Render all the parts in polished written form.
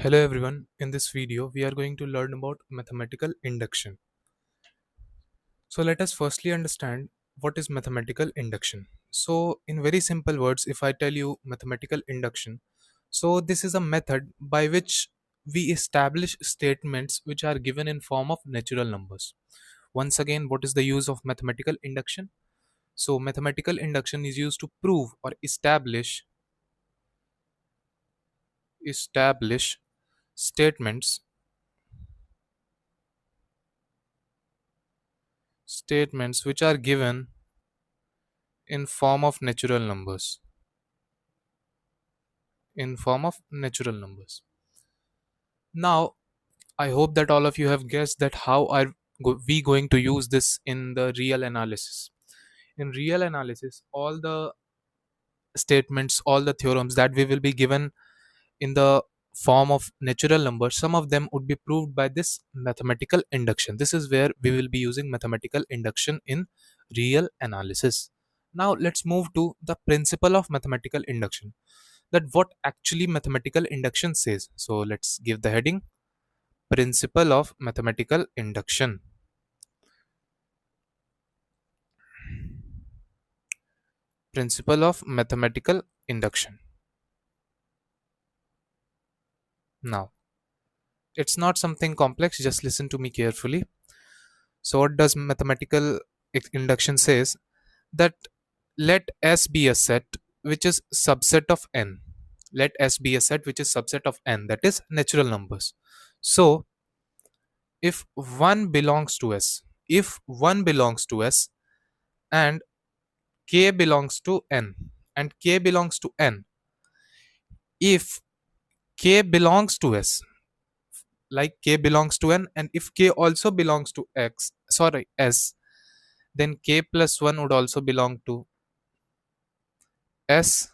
Hello everyone, in this video we are going to learn about mathematical induction. So let us firstly understand what is mathematical induction. So in very simple words, if I tell you mathematical induction, so this is a method by which we establish statements which are given in form of natural numbers. Once again, what is the use of mathematical induction? So mathematical induction is used to prove or establish statements which are given in form of natural numbers in form of natural numbers. Now I hope that all of you have guessed that how are we going to use this in the real analysis. In real analysis, all the statements, all the theorems that we will be given in the form of natural numbers, some of them would be proved by this mathematical induction. This is where we will be using mathematical induction in real analysis. Now let's move to the principle of mathematical induction, that what actually mathematical induction says. So let's give the heading: principle of mathematical induction. Principle of mathematical induction. Now, it's not something complex, just listen to me carefully. So what does mathematical induction says? That let S be a set which is subset of n. Let S be a set which is subset of n, that is natural numbers. So if 1 belongs to S, if 1 belongs to S and k belongs to n and k belongs to n, if k belongs to S, like k belongs to n, and if k also belongs to S, then k plus 1 would also belong to S,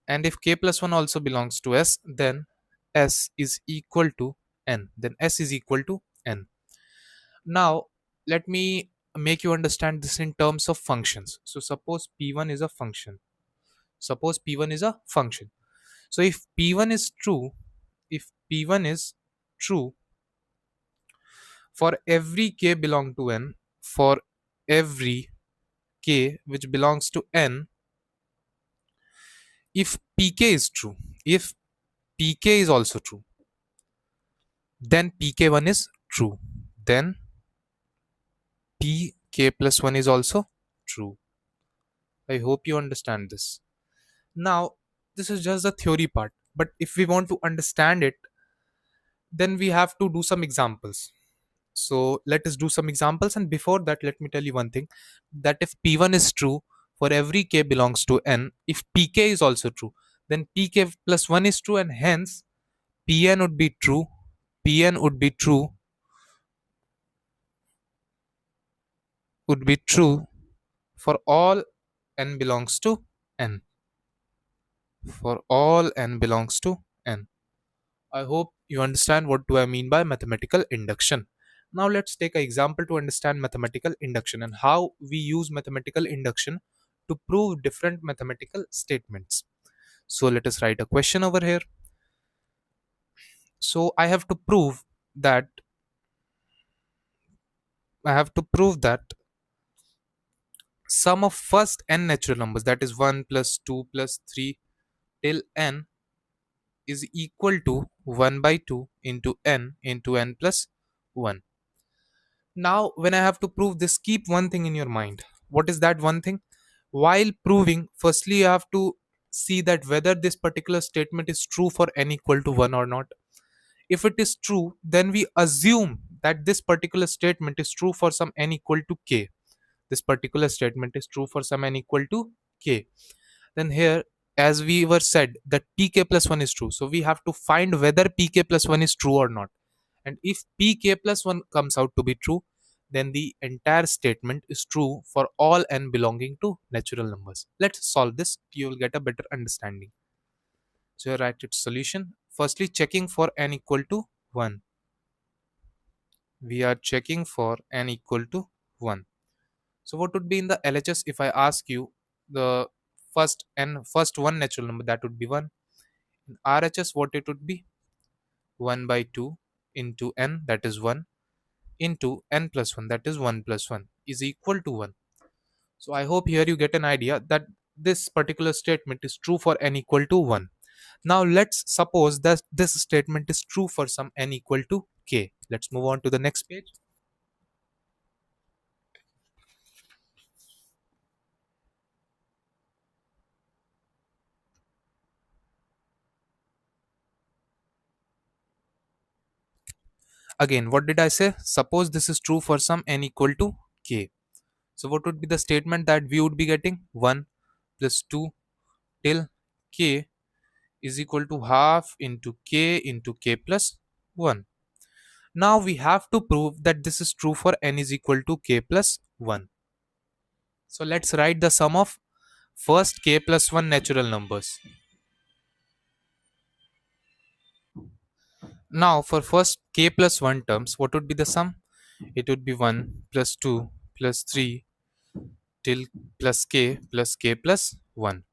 and if k plus 1 also belongs to S, then S is equal to n, now let me make you understand this in terms of functions. So suppose p1 is a function. So if p1 is true, if p1 is true for every k belong to n, for every k which belongs to n, if pk is true, if pk is also true, then pk1 is true, then pk plus 1 is also true. I hope you understand this. Now this is just the theory part, but if we want to understand it, then we have to do some examples. So let us do some examples, and before that let me tell you one thing, that if p1 is true for every k belongs to n, if pk is also true, then pk plus 1 is true, and hence pn would be true. pn would be true for all n belongs to n, for all n belongs to n. I hope you understand what do I mean by mathematical induction. Now let's take an example to understand mathematical induction and how we use mathematical induction to prove different mathematical statements. So let us write a question over here. So that I have to prove that sum of first n natural numbers, that is 1 plus 2 plus 3 till n, is equal to 1 by 2 into n plus 1. Now, when I have to prove this, keep one thing in your mind. What is that one thing? While proving, firstly, you have to see that whether this particular statement is true for n equal to 1 or not. If it is true, then we assume that this particular statement is true for some n equal to k. This particular statement is true for some n equal to k. Then here, as we were said, that pk plus 1 is true. So we have to find whether pk plus 1 is true or not. And if pk plus 1 comes out to be true, then the entire statement is true for all n belonging to natural numbers. Let's solve this. You will get a better understanding. So you write its solution. Firstly, checking for n equal to 1. We are checking for n equal to 1. So what would be in the LHS if I ask you the first one natural number, that would be 1. In RHS, what it would be? 1 by 2 into n, that is 1, into n plus 1, that is 1 plus 1, is equal to 1. So I hope here you get an idea that this particular statement is true for n equal to 1. Now let's suppose that this statement is true for some n equal to k. Let's move on to the next page. Again, what did I say? Suppose this is true for some n equal to k. So what would be the statement that we would be getting? 1 plus 2 till k is equal to half into k plus 1. Now we have to prove that this is true for n is equal to k plus 1. So let's write the sum of first k plus 1 natural numbers. Now for first k plus 1 terms, what would be the sum? It would be 1 plus 2 plus 3 till plus k plus 1.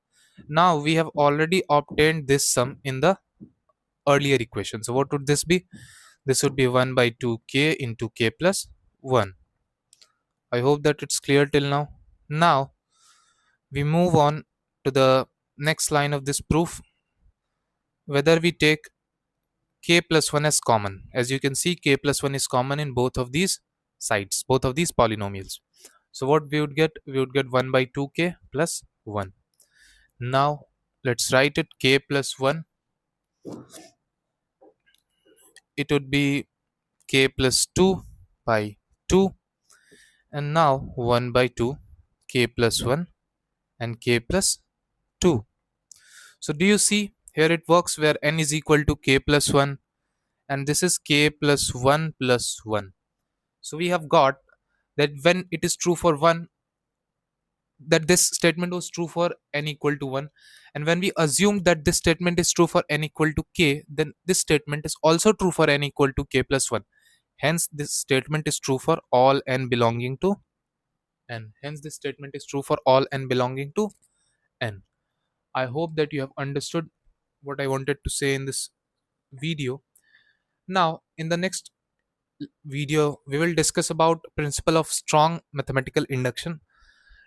Now we have already obtained this sum in the earlier equation. So what would this be? This would be 1 by 2k into k plus 1. I hope that it's clear till now. Now we move on to the next line of this proof. Whether we take k plus 1 as common. As you can see, k plus 1 is common in both of these sides, both of these polynomials. So what we would get? We would get 1 by 2k plus 1. Now let's write it k plus 1. It would be k plus 2 by 2, and now 1 by 2 k plus 1 and k plus 2. So do you see here it works where n is equal to k plus 1 and this is k plus 1 plus 1. So we have got that when it is true for 1, that this statement was true for n equal to 1, and when we assume that this statement is true for n equal to k, then this statement is also true for n equal to k plus 1. Hence this statement is true for all n belonging to n. Hence this statement is true for all n belonging to n. I hope that you have understood what I wanted to say in this video. Now in the next video we will discuss about principle of strong mathematical induction.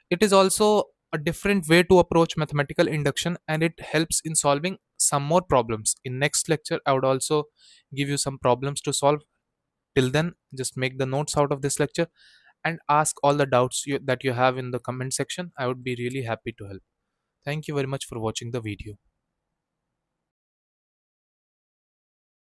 It is also a different way to approach mathematical induction and it helps in solving some more problems. In next lecture I would also give you some problems to solve. Till then, just make the notes out of this lecture and ask all the doubts that you have in the comment section. I would be really happy to help. Thank you very much for watching the video.